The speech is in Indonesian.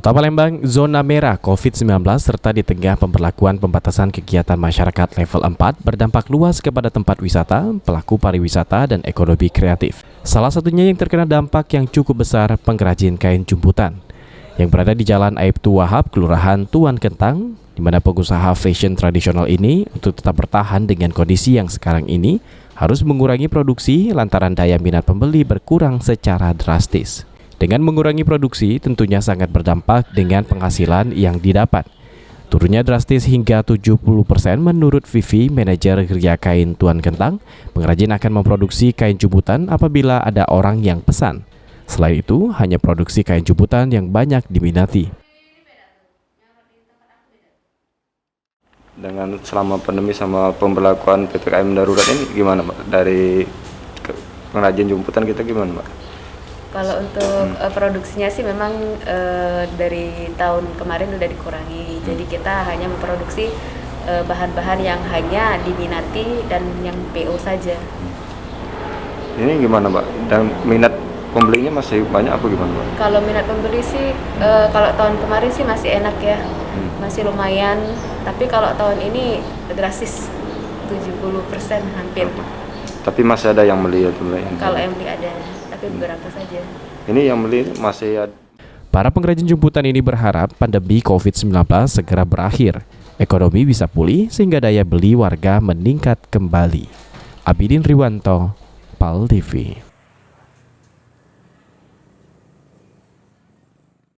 Kota Palembang zona merah COVID-19 serta di tengah pemberlakuan pembatasan kegiatan masyarakat level 4 berdampak luas kepada tempat wisata, pelaku pariwisata, dan ekonomi kreatif. Salah satunya yang terkena dampak yang cukup besar pengrajin kain jumputan yang berada di Jalan Aibtu Wahab, Kelurahan Tuan Kentang, di mana pengusaha fashion tradisional ini untuk tetap bertahan dengan kondisi yang sekarang ini harus mengurangi produksi lantaran daya minat pembeli berkurang secara drastis. Dengan mengurangi produksi tentunya sangat berdampak dengan penghasilan yang didapat. Turunnya drastis hingga 70% menurut Vivi, manajer geria kain Tuan Kentang. Pengrajin akan memproduksi kain jumputan apabila ada orang yang pesan. Selain itu, hanya produksi kain jumputan yang banyak diminati. Dengan selama pandemi sama pemberlakuan PPKM darurat ini gimana, Mbak? Dari pengrajin jumputan kita gimana, Mbak? Kalau untuk produksinya sih memang dari tahun kemarin udah dikurangi. Jadi kita hanya memproduksi bahan-bahan yang hanya diminati dan yang PO saja. Ini gimana, Mbak? Dan minat pembelinya masih banyak apa gimana, Mbak? Kalau minat pembeli sih kalau tahun kemarin sih masih enak ya. Masih lumayan. Tapi kalau tahun ini drastis 70% hampir. Tapi masih ada yang beli ya, Kalau yang beli ada, tapi beberapa saja. Ini yang beli masih ada. Para pengrajin jumputan ini berharap pandemi COVID-19 segera berakhir, ekonomi bisa pulih sehingga daya beli warga meningkat kembali. Abidin Riwanto, PAL TV.